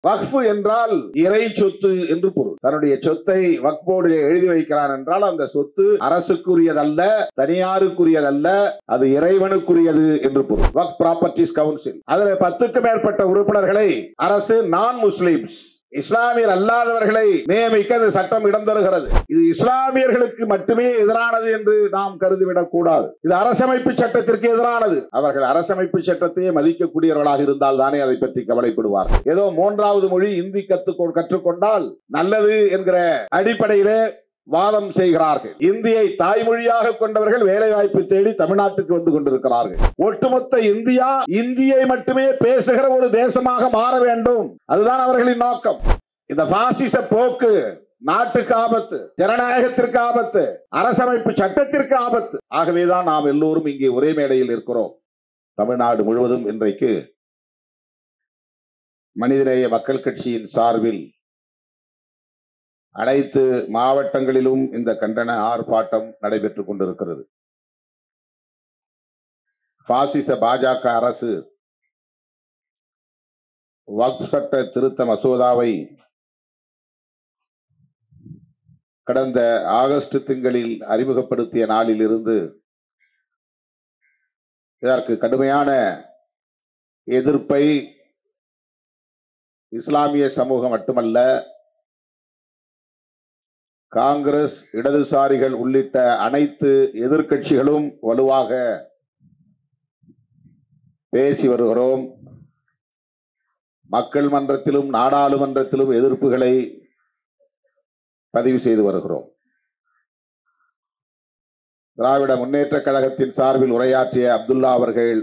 வக்ஃப் என்றால் இறை சொத்து என்று பொருள். தன்னுடைய சொத்தை வக்ஃபோடு எழுதி வைக்கிறான் என்றால் அந்த சொத்து அரசுக்குரியதல்ல, தனியாருக்குரியதல்ல, அது இறைவனுக்குரியது என்று பொருள். வக்ஃப் ப்ராப்பர்ட்டிஸ் கவுன்சில், அதில் 10க்கும் மேற்பட்ட உறுப்பினர்களை அரசு நான் முஸ்லிம்ஸ், இஸ்லாமியர் அல்லாதவர்களை நியமிக்க அந்த சட்டம் இடம் தருகிறது. இது இஸ்லாமியர்களுக்கு மட்டுமே எதிரானது என்று நாம் கருதிவிடக் கூடாது. இது அரசமைப்பு சட்டத்திற்கு எதிரானது. அவர்கள் அரசமைப்பு சட்டத்தையே மதிக்கக்கூடியவர்களாக இருந்தால் தானே அதை பற்றி கவலைப்படுவார்கள். ஏதோ 3வது மொழி இந்தி கற்றுக்கொண்டால் நல்லது என்கிற அடிப்படையிலே வாதம் செய்கிறார்கள். இந்தியை தாய்மொழியாக கொண்டவர்கள் வேலை வாய்ப்பு தேடி தமிழ்நாட்டுக்கு வந்து கொண்டிருக்கிறார்கள். ஒட்டுமொத்த இந்தியா இந்தியை மட்டுமே பேசுகிற ஒரு தேசமாக மாற வேண்டும், அதுதான் அவர்களின் நோக்கம். இந்த பாசிச போக்கு நாட்டுக்கு ஆபத்து, ஜனநாயகத்திற்கு ஆபத்து, அரசமைப்பு சட்டத்திற்கு ஆபத்து. ஆகவேதான் நாம் எல்லோரும் இங்கே ஒரே மேடையில் இருக்கிறோம். தமிழ்நாடு முழுவதும் இன்றைக்கு மனிதநேய மக்கள் கட்சியின் சார்பில் அனைத்து மாவட்டங்களிலும் இந்த கண்டன ஆர்ப்பாட்டம் நடைபெற்றுக் கொண்டிருக்கிறது. பாசிச பாஜக அரசு வக்ஃப் சட்ட திருத்த மசோதாவை கடந்த ஆகஸ்ட் திங்களில் அறிமுகப்படுத்திய நாளில் இருந்து இதற்கு கடுமையான எதிர்ப்பை இஸ்லாமிய சமூகம் மட்டுமல்ல, காங்கிரஸ், இடதுசாரிகள் உள்ளிட்ட அனைத்து எதிர்க்கட்சிகளும் வலுவாக பேசி வருகிறோம். மக்கள் மன்றத்திலும் நாடாளுமன்றத்திலும் எதிர்ப்புகளை பதிவு செய்து வருகிறோம். திராவிட முன்னேற்ற கழகத்தின் சார்பில் உரையாற்றிய அப்துல்லா அவர்கள்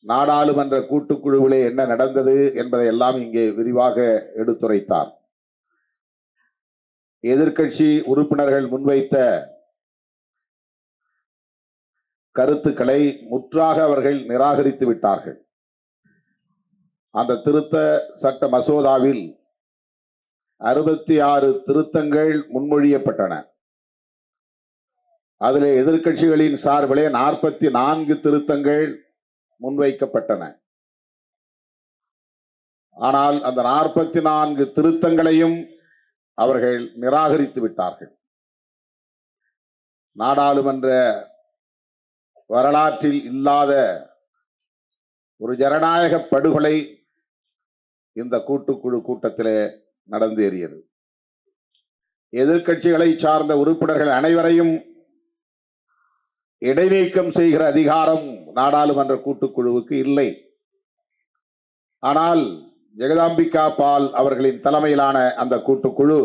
நாடாளுமன்ற கூட்டுக்குழுவிலே என்ன நடந்தது என்பதை எல்லாம் இங்கே விரிவாக எடுத்துரைத்தார். எதிர்க்கட்சி உறுப்பினர்கள் முன்வைத்த கருத்துக்களை முற்றாக அவர்கள் நிராகரித்து விட்டார்கள். அந்த திருத்த சட்ட மசோதாவில் 66 திருத்தங்கள் முன்மொழியப்பட்டன. அதிலே எதிர்க்கட்சிகளின் சார்பிலே 44 திருத்தங்கள் முன்வைக்கப்பட்டன. ஆனால் அந்த 44 திருத்தங்களையும் அவர்கள் நிராகரித்து விட்டார்கள். நாடாளுமன்ற வரலாற்றில் இல்லாத ஒரு ஜனநாயக படுகொலை இந்த கூட்டுக்குழு கூட்டத்திலே நடந்தேறியது. எதிர்க்கட்சிகளை சார்ந்த உறுப்பினர்கள் அனைவரையும் இடைநீக்கம் செய்கிற அதிகாரம் நாடாளுமன்ற கூட்டுக்குழுவுக்கு இல்லை. ஆனால் ஜெகதாம்பிகா பால் அவர்களின் தலைமையிலான அந்த கூட்டுக்குழு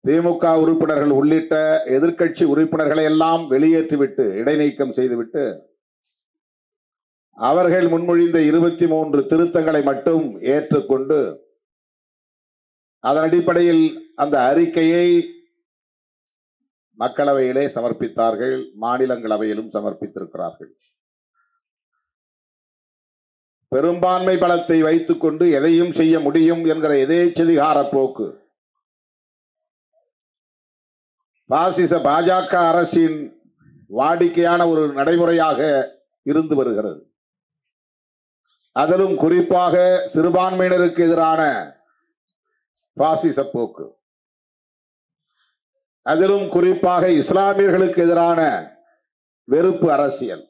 திமுக உறுப்பினர்கள் உள்ளிட்ட எதிர்க்கட்சி உறுப்பினர்களை எல்லாம் வெளியேற்றிவிட்டு, இடைநீக்கம் செய்துவிட்டு, அவர்கள் முன்மொழிந்த 23 திருத்தங்களை மட்டும் ஏற்றுக்கொண்டு அதன் அடிப்படையில் அந்த அறிக்கையை மக்களவையிலே சமர்ப்பித்தார்கள், மாநிலங்களவையிலும் சமர்ப்பித்திருக்கிறார்கள். பெரும்பான்மை பலத்தை வைத்துக் கொண்டு எதையும் செய்ய முடியும் என்கிற எதேச்சதிகார போக்கு பாசிச பாஜக அரசின் வாடிக்கையான ஒரு நடைமுறையாக இருந்து வருகிறது. அதிலும் குறிப்பாக சிறுபான்மையினருக்கு எதிரான பாசிச போக்கு, அதிலும் குறிப்பாக இஸ்லாமியர்களுக்கு எதிரான வெறுப்பு அரசியல்,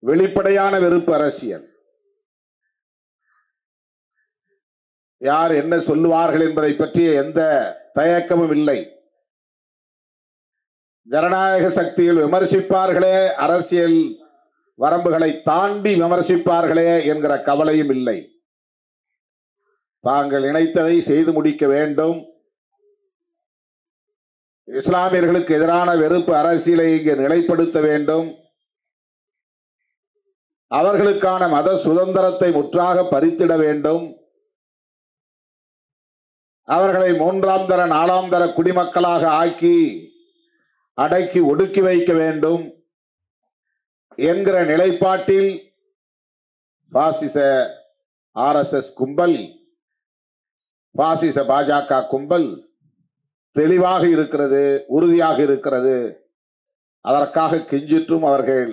வெளிப்படையான வெறுப்பு அரசியல். யார் என்ன சொல்லுவார்கள் என்பதை பற்றிய எந்த தயக்கமும் இல்லை. ஜனநாயக சக்தியில் விமர்சிப்பார்களே, அரசியல் வரம்புகளை தாண்டி விமர்சிப்பார்களே என்கிற கவலையும் இல்லை. தாங்கள் நினைத்ததை செய்து முடிக்க வேண்டும், இஸ்லாமியர்களுக்கு எதிரான வெறுப்பு அரசியலை இங்கு நிலைப்படுத்த வேண்டும், அவர்களுக்கான மத சுதந்திரத்தை முற்றாக பறித்திட வேண்டும், அவர்களை 3ஆம் தர 4ஆம் தர குடிமக்களாக ஆக்கி அடக்கி ஒடுக்கி வைக்க வேண்டும் என்கிற நிலைப்பாட்டில் பாசிச ஆர்எஸ்எஸ் கும்பல், பாசிச பாஜக கும்பல் தெளிவாக இருக்கிறது, உறுதியாக இருக்கிறது. அதற்காக கிஞ்சிற்றும் அவர்கள்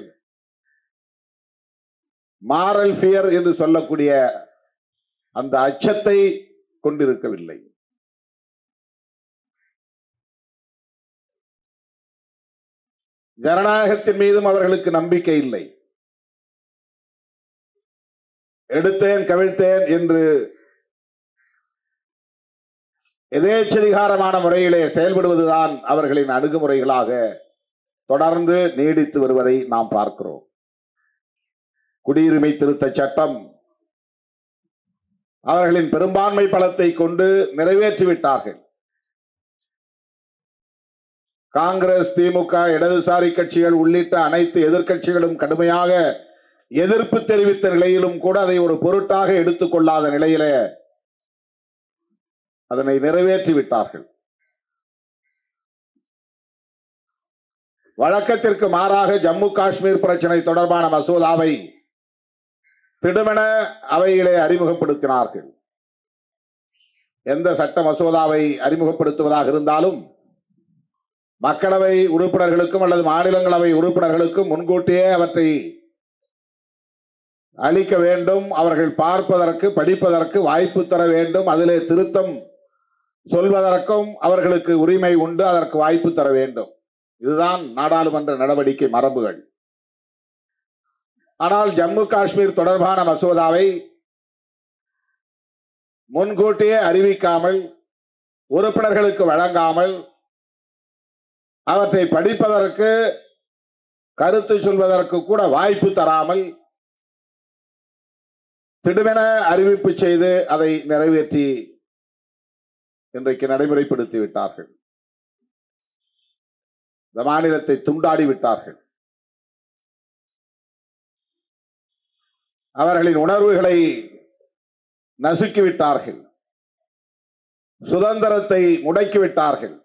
மாரல் ஃபியர் என்று சொல்லக்கூடிய அந்த அச்சத்தை கொண்டிருக்கவில்லை. ஜனநாயகத்தின் மீதும் அவர்களுக்கு நம்பிக்கை இல்லை. எடுத்தேன் கவிழ்த்தேன் என்று எதேச்சதிகாரமான முறையிலே செயல்படுவதுதான் அவர்களின் அணுகுமுறைகளாக தொடர்ந்து நீடித்து வருவதை நாம் பார்க்கிறோம். குடியுரிமை திருத்த சட்டம் அவர்களின் பெரும்பான்மை பலத்தை கொண்டு நிறைவேற்றிவிட்டார்கள். காங்கிரஸ், திமுக, இடதுசாரி கட்சிகள் உள்ளிட்ட அனைத்து எதிர்க்கட்சிகளும் கடுமையாக எதிர்ப்பு தெரிவித்த நிலையிலும் கூட அதை ஒரு பொருட்டாக எடுத்துக்கொள்ளாத நிலையிலே அதனை நிறைவேற்றிவிட்டார்கள். வழக்கத்திற்கு மாறாக ஜம்மு காஷ்மீர் பிரச்சனை தொடர்பான மசோதாவை திடுமென அவையிலே அறிமுகப்படுத்தினார்கள். எந்த சட்ட மசோதாவை அறிமுகப்படுத்துவதாக இருந்தாலும் மக்களவை உறுப்பினர்களுக்கும் அல்லது மாநிலங்களவை உறுப்பினர்களுக்கும் முன்கூட்டியே அவற்றை அளிக்க வேண்டும். அவர்கள் பார்ப்பதற்கு, படிப்பதற்கு வாய்ப்பு தர வேண்டும். அதிலே திருத்தம் சொல்வதற்கும் அவர்களுக்கு உரிமை உண்டு. அதற்கு வாய்ப்பு தர வேண்டும். இதுதான் நாடாளுமன்ற நடவடிக்கை மரபுகள். ஆனால் ஜம்மு காஷ்மீர் தொடர்பான மசோதாவை முன்கூட்டியே அறிவிக்காமல், உறுப்பினர்களுக்கு வழங்காமல், அவற்றை படிப்பதற்கு, கருத்து சொல்வதற்கு கூட வாய்ப்பு தராமல் திடுமென அறிவிப்பு செய்து அதை நிறைவேற்றி இன்றைக்கு நடைமுறைப்படுத்தி விட்டார்கள். இந்த மாநிலத்தை துண்டாடி விட்டார்கள். அவர்களின் உணர்வுகளை நசுக்கிவிட்டார்கள். சுதந்திரத்தை முடக்கிவிட்டார்கள்.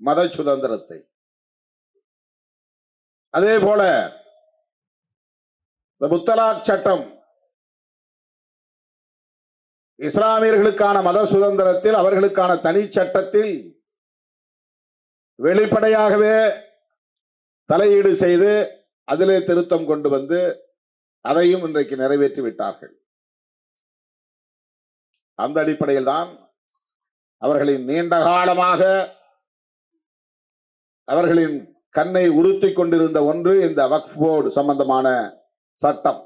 மத சுதந்திரத்தை. அதே போல இந்த முத்தலாக் சட்டம் இஸ்லாமியர்களுக்கான மத சுதந்திரத்தில், அவர்களுக்கான தனி சட்டத்தில் வெளிப்படையாகவே தலையீடு செய்து அதிலே திருத்தம் கொண்டு வந்து அதையும் இன்றைக்கு நிறைவேற்றி விட்டார்கள். அந்த அடிப்படையில் தான் அவர்களின் நீண்ட காலமாக அவர்களின் கண்ணை உறுத்தி கொண்டிருந்த ஒன்று இந்த வக்ஃப் போர்டு சம்பந்தமான சட்டம்.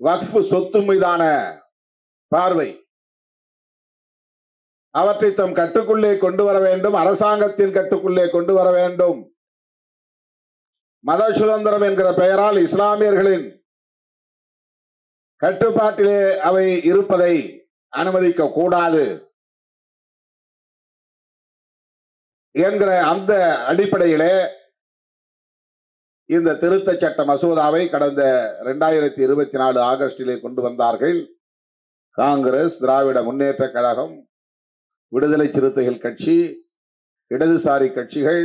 வக்ஃப் சொத்து மீதான பார்வை, அவற்றை தம் கட்டுக்குள்ளே கொண்டு வர வேண்டும். அரசாங்கத்தின் கட்டுக்குள்ளே கொண்டு வர வேண்டும். மத சுதந்திரம் என்கிற பெயரால் இஸ்லாமியர்களின் கட்டுப்பாட்டிலே அவை இருப்பதை அனுமதிக்க கூடாது என்கிற அந்த அடிப்படையிலே இந்த திருத்த சட்ட மசோதாவை கடந்த 2024 ஆகஸ்டிலே கொண்டு வந்தார்கள். காங்கிரஸ், திராவிட முன்னேற்ற கழகம், விடுதலை சிறுத்தைகள் கட்சி, இடதுசாரி கட்சிகள்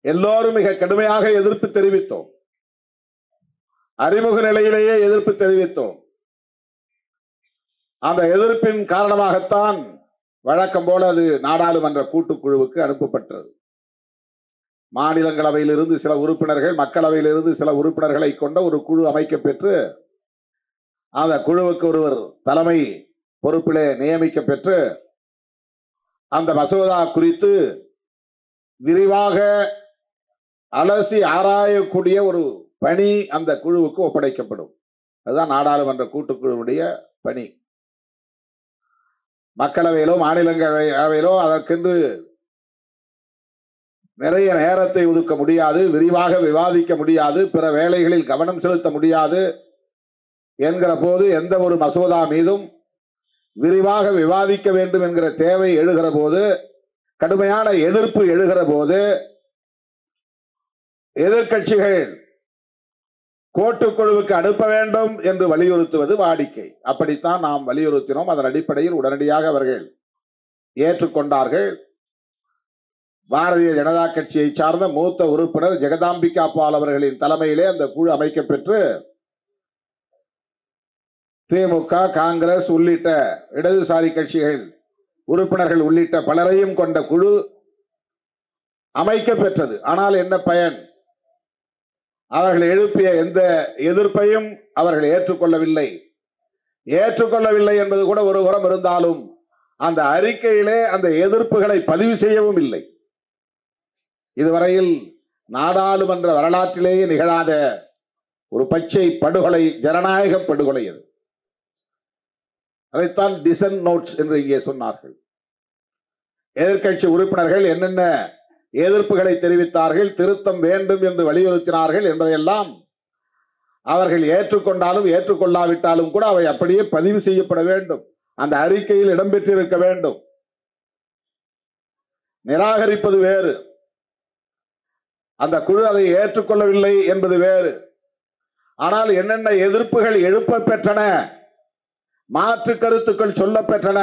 எல்லோரும் மிக கடுமையாக எதிர்ப்பு தெரிவித்தோம். அறிமுக நிலையிலேயே எதிர்ப்பு தெரிவித்தோம். அந்த எதிர்ப்பின் காரணமாகத்தான் வழக்கம் போல அது நாடாளுமன்ற கூட்டுக்குழுவுக்கு அனுப்பப்பட்டது. மாநிலங்களவையிலிருந்து சில உறுப்பினர்கள், மக்களவையிலிருந்து சில உறுப்பினர்களை கொண்ட ஒரு குழு அமைக்கப்பெற்று அந்த குழுவுக்கு ஒருவர் தலைமை பொறுப்பிலே நியமிக்க பெற்று அந்த மசோதா குறித்து விரிவாக அலசி ஆராயக்கூடிய ஒரு பணி அந்த குழுவுக்கு ஒப்படைக்கப்படும். அதுதான் நாடாளுமன்ற கூட்டுக்குழுவுடைய பணி. மக்களவையிலோ மாநிலங்களவையிலோ அதற்கென்று நிறைய நேரத்தை ஒதுக்க முடியாது, விரிவாக விவாதிக்க முடியாது, பிற வேலைகளில் கவனம் செலுத்த முடியாது என்கிற போது எந்த ஒரு மசோதா மீதும் விரிவாக விவாதிக்க வேண்டும் என்கிற தேவை எழுகிற போது, கடுமையான எதிர்ப்பு எழுகிற போது எதிர்க்கட்சிகள் கோட்டுக்குழுவுக்கு அனுப்ப வேண்டும் என்று வலியுறுத்துவது வாடிக்கை. அப்படித்தான் நாம் வலியுறுத்தினோம். அதன் அடிப்படையில் உடனடியாக அவர்கள் ஏற்றுக்கொண்டார்கள். பாரதிய ஜனதா கட்சியை சார்ந்த மூத்த உறுப்பினர் ஜெகதாம்பிகா பால் அவர்களின் தலைமையிலே அந்த குழு அமைக்கப்பெற்று திமுக, காங்கிரஸ் உள்ளிட்ட இடதுசாரி கட்சிகள் உறுப்பினர்கள் உள்ளிட்ட பலரையும் கொண்ட குழு அமைக்க பெற்றது. ஆனால் என்ன பயன்? அவர்கள் எழுப்பிய எந்த எதிர்ப்பையும் அவர்கள் ஏற்றுக்கொள்ளவில்லை. ஏற்றுக்கொள்ளவில்லை என்பது கூட ஒரு புறம் இருந்தாலும் அந்த அறிக்கையிலே அந்த எதிர்ப்புகளை பதிவு செய்யவும் இல்லை. இதுவரையில் நாடாளுமன்ற வரலாற்றிலேயே நிகழாத ஒரு பச்சை படுகொலை, ஜனநாயக படுகொலை அது. அதைத்தான் டிசன்ட் நோட்ஸ் என்று இங்கே சொன்னார்கள். எதிர்க்கட்சி உறுப்பினர்கள் என்னென்ன எதிர்ப்புகளை தெரிவித்தார்கள், திருத்தம் வேண்டும் என்று வலியுறுத்தினார்கள் என்பதையெல்லாம் அவர்கள் ஏற்றுக்கொண்டாலும் ஏற்றுக்கொள்ளாவிட்டாலும் கூட அவை அப்படியே பதிவு செய்யப்பட வேண்டும். அந்த அறிக்கையில் இடம்பெற்றிருக்க வேண்டும். நிராகரிப்பது வேறு, அந்த குழு அதை ஏற்றுக்கொள்ளவில்லை என்பது வேறு. ஆனால் என்னென்ன எதிர்ப்புகள் எழுப்ப பெற்றன, மாற்று கருத்துக்கள் சொல்ல பெற்றன,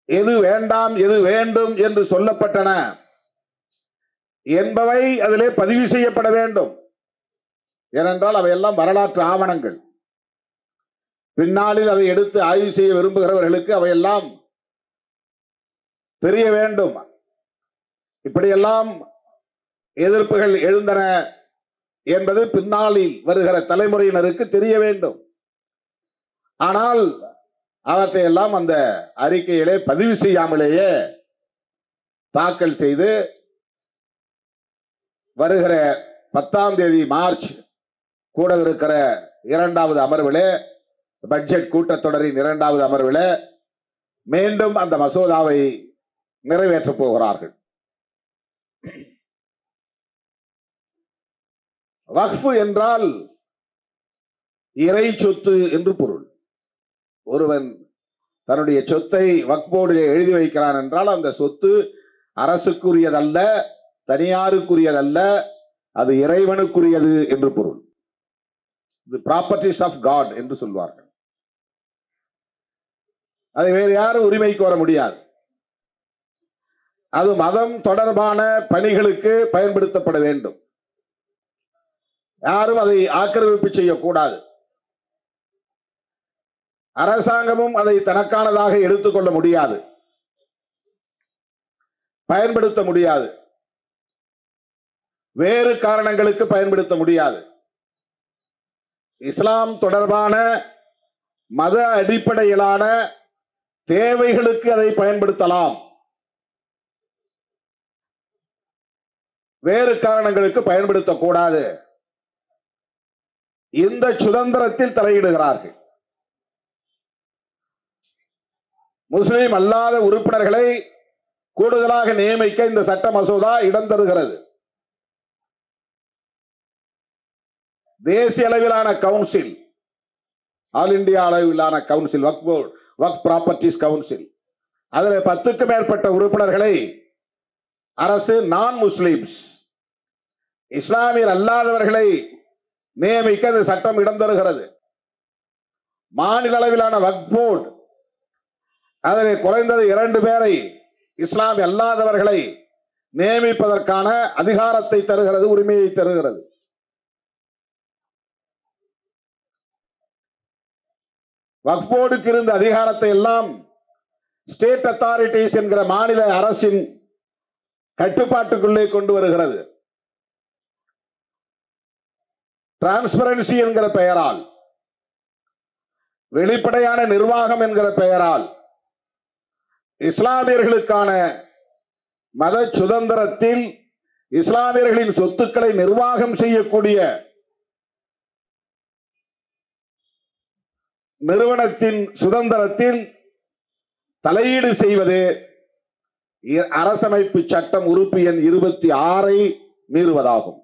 எது வேண்டாம் எது வேண்டும் என்று சொல்லப்பட்டன என்பவை அதிலே பதிவு செய்யப்பட வேண்டும். ஏனென்றால் அவையெல்லாம் வரலாற்று ஆவணங்கள். பின்னாளில் அதை எடுத்து ஆய்வு செய்ய விரும்புகிறவர்களுக்கு அவையெல்லாம் தெரிய வேண்டும். இப்படியெல்லாம் எதிர்ப்புகள் எழுந்தன என்பது பின்னாளில் வருகிற தலைமுறையினருக்கு தெரிய வேண்டும். ஆனால் அவற்றை எல்லாம் அந்த அறிக்கையிலே பதிவு செய்யாமலேயே தாக்கல் செய்து வருகிற 10ஆம் தேதி மார்ச் கூட இருக்கிற 2வது அமர்விலே, பட்ஜெட் கூட்டத்தொடரின் 2வது அமர்விலே மீண்டும் அந்த மசோதாவை நிறைவேற்றப் போகிறார்கள். வக்ஃப் என்றால் இறை சொத்து என்று பொருள். ஒருவன் தன்னுடைய சொத்தை வக்ஃப் போர்டிலே எழுதி வைக்கிறான் என்றால் அந்த சொத்து அரசுக்குரியதல்ல, தனியாருக்குரியதல்ல, அது இறைவனுக்குரியது என்று பொருள். இது ப்ராப்பர்ட்டிஸ் ஆஃப் காட் என்று சொல்வார்கள். அதை வேறு யாரும் உரிமை கோர முடியாது. அது மதம் தொடர்பான பணிகளுக்கு பயன்படுத்தப்பட வேண்டும். யாரும் அதை ஆக்கிரமிப்பு செய்யக்கூடாது. அரசாங்கமும் அதை தனக்கானதாக எடுத்துக்கொள்ள முடியாது, பயன்படுத்த முடியாது, வேறு காரணங்களுக்கு பயன்படுத்த முடியாது. இஸ்லாம் தொடர்பான மத அடிப்படையிலான தேவைகளுக்கு அதை பயன்படுத்தலாம், வேறு காரணங்களுக்கு பயன்படுத்தக்கூடாது. இந்த சுதந்திரத்தில் தலையிடுகிறார்கள். முஸ்லிம் அல்லாத உறுப்பினர்களை கூடுதலாக நியமிக்க இந்த சட்ட மசோதா இடம் தருகிறது. தேசிய அளவிலான கவுன்சில், ஆல் இந்தியா அளவிலான கவுன்சில், வக்ஃப் போர்டு, வக்ஃப் ப்ராப்பர்ட்டிஸ் கவுன்சில், அதில் 10க்கும் மேற்பட்ட உறுப்பினர்களை அரசு நான் முஸ்லிம்ஸ், இஸ்லாமியர் அல்லாதவர்களை நியமிக்க இந்த சட்டம் இடம் தருகிறது. மாநில அளவிலான வக்ஃப் போர்டு அதில் குறைந்தது 2 பேரை, இஸ்லாமிய அல்லாதவர்களை நியமிப்பதற்கான அதிகாரத்தை தருகிறது, உரிமையை தருகிறது. வக்ஃப் போர்டுக்கு இருந்த அதிகாரத்தை எல்லாம் ஸ்டேட் அத்தாரிட்டிஸ் என்கிற மாநில அரசின் கட்டுப்பாட்டுக்குள்ளே கொண்டு வருகிறது. டிரான்ஸ்பரன்சி என்கிற பெயரால், வெளிப்படையான நிர்வாகம் என்கிற பெயரால் இஸ்லாமியர்களுக்கான மத சுதந்திரத்தில் இஸ்லாமியர்களின் சொத்துக்களை நிர்வாகம் செய்யக்கூடிய நிறுவனத்தின் சுதந்திரத்தில் தலையீடு செய்வது அரசமைப்பு சட்டம் உறுப்பு எண் 26 மீறுவதாகும்.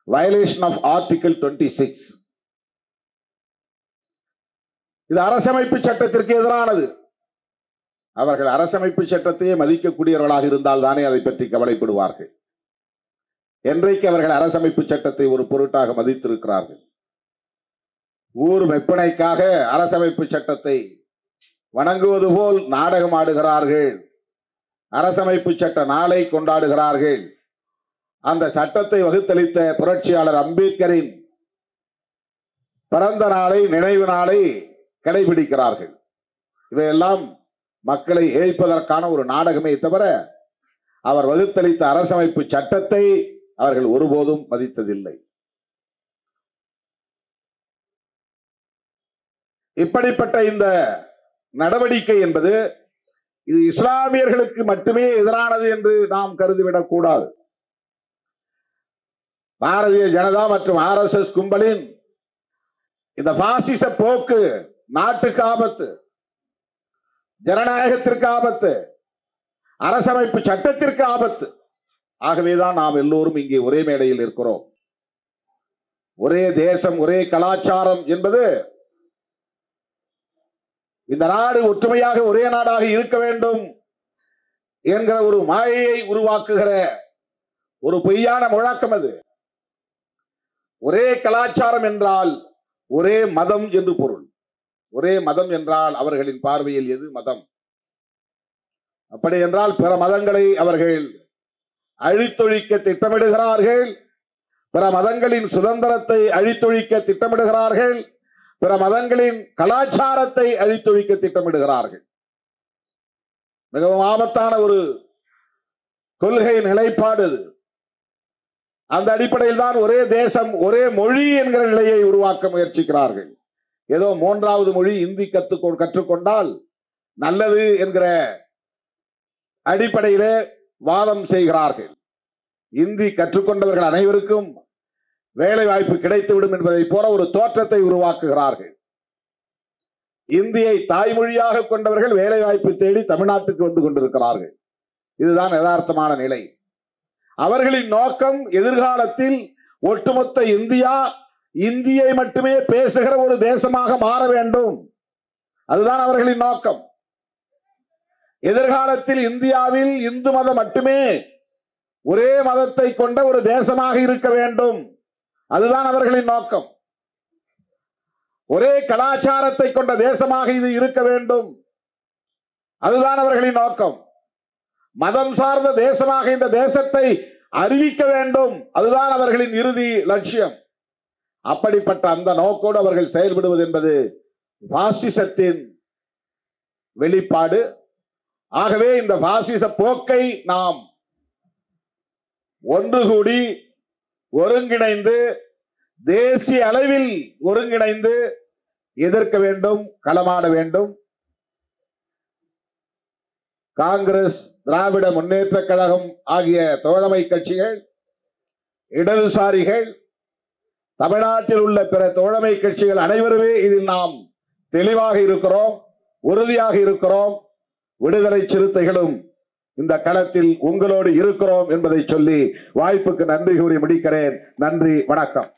Violation of article 26. இது அரசமைப்பு சட்டத்திற்கு எதிரானது. அவர்கள் அரசமைப்பு சட்டத்தையே மதிக்கக்கூடியவர்களாக இருந்தால் தானே அதை பற்றி கவலைப்படுவார்கள். என்றைக்கு அவர்கள் அரசமைப்பு சட்டத்தை ஒரு பொருட்டாக மதித்திருக்கிறார்கள்? ஊர் மெப்பனைக்காக அரசமைப்பு சட்டத்தை வணங்குவது போல் நாடகம் ஆடுகிறார்கள். அரசமைப்பு சட்ட நாளை கொண்டாடுகிறார்கள். அந்த சட்டத்தை வகுத்தளித்த புரட்சியாளர் அம்பேத்கரின் பிறந்த நாளை, நினைவு நாளை கடைபிடிக்கிறார்கள். இவையெல்லாம் மக்களை ஏய்ப்பதற்கான ஒரு நாடகமே தவிர அவர் வகுத்தளித்த அரசமைப்பு சட்டத்தை அவர்கள் ஒருபோதும் மதித்ததில்லை. இப்படிப்பட்ட இந்த நடவடிக்கை என்பது இது இஸ்லாமியர்களுக்கு மட்டுமே எதிரானது என்று நாம் கருதிவிடக் கூடாது. பாரதிய ஜனதா மற்றும் RSS கும்பலின் இந்த பாசிச போக்கு நாட்டுக்கு ஆபத்து, ஜனநாயகத்திற்கு ஆபத்து, அரசமைப்பு சட்டத்திற்கு ஆபத்து. ஆகவேதான் நாம் எல்லோரும் இங்கே ஒரே மேடையில் இருக்கிறோம். ஒரே தேசம், ஒரே கலாச்சாரம் என்பது இந்த நாடு ஒற்றுமையாக ஒரே நாடாக இருக்க வேண்டும் என்கிற ஒரு மாயையை உருவாக்குகிற ஒரு பொய்யான முழக்கம் அது. ஒரே கலாச்சாரம் என்றால் ஒரே மதம் என்று பொருள். ஒரே மதம் என்றால் அவர்களின் பார்வையில் எது மதம்? அப்படி என்றால் பிற மதங்களை அவர்கள் அழித்தொழிக்க திட்டமிடுகிறார்கள், பிற மதங்களின் சுதந்திரத்தை அழித்தொழிக்க திட்டமிடுகிறார்கள், பிற மதங்களின் கலாச்சாரத்தை அழித்தொழிக்க திட்டமிடுகிறார்கள். மிகவும் ஆபத்தான ஒரு கொள்கை நிலைப்பாடு. அந்த அடிப்படையில் தான் ஒரே தேசம் ஒரே மொழி என்கிற நிலையை உருவாக்க முயற்சிக்கிறார்கள். ஏதோ மூன்றாவது மொழி இந்தி கற்றுக்கொண்டால் நல்லது என்கிற அடிப்படையிலே வாதம் செய்கிறார்கள். இந்தி கற்றுக்கொண்டவர்கள் அனைவருக்கும் வேலை வாய்ப்பு கிடைத்துவிடும் என்பதை போல ஒரு தோற்றத்தை உருவாக்குகிறார்கள். இந்தியை தாய்மொழியாக கொண்டவர்கள் வேலை வாய்ப்பு தேடி தமிழ்நாட்டுக்கு வந்து கொண்டிருக்கிறார்கள். இதுதான் யதார்த்தமான நிலை. அவர்களின் நோக்கம் எதிர்காலத்தில் ஒட்டுமொத்த இந்தியா இந்தியை மட்டுமே பேசுகிற ஒரு தேசமாக மாற வேண்டும். அதுதான் அவர்களின் நோக்கம். எதிர்காலத்தில் இந்தியாவில் இந்து மதம் மட்டுமே ஒரே மதத்தை கொண்ட ஒரு தேசமாக இருக்க வேண்டும். அதுதான் அவர்களின் நோக்கம். ஒரே கலாச்சாரத்தை கொண்ட தேசமாக இது இருக்க வேண்டும். அதுதான் அவர்களின் நோக்கம். மதம் சார்ந்த தேசமாக இந்த தேசத்தை அறிவிக்க வேண்டும். அதுதான் அவர்களின் இறுதி லட்சியம். அப்படிப்பட்ட அந்த நோக்கோடு அவர்கள் செயல்படுவது என்பது பாசிசத்தின் வெளிப்பாடு. ஆகவே இந்த பாசிச போக்கை நாம் ஒன்று கூடி ஒருங்கிணைந்து தேசிய அளவில் ஒருங்கிணைந்து எதிர்க்க வேண்டும், களமாட வேண்டும். காங்கிரஸ், திராவிட முன்னேற்ற கழகம் ஆகிய தோழமை கட்சிகள், இடதுசாரிகள், தமிழ்நாட்டில் உள்ள பிற தோழமை கட்சிகள் அனைவருமே இதில் நாம் தெளிவாக இருக்கிறோம், உறுதியாக இருக்கிறோம். விடுதலை சிறுத்தைகளும் இந்த களத்தில் உங்களோடு இருக்கிறோம் என்பதை சொல்லி வாய்ப்புக்கு நன்றி கூறி முடிக்கிறேன். நன்றி, வணக்கம்.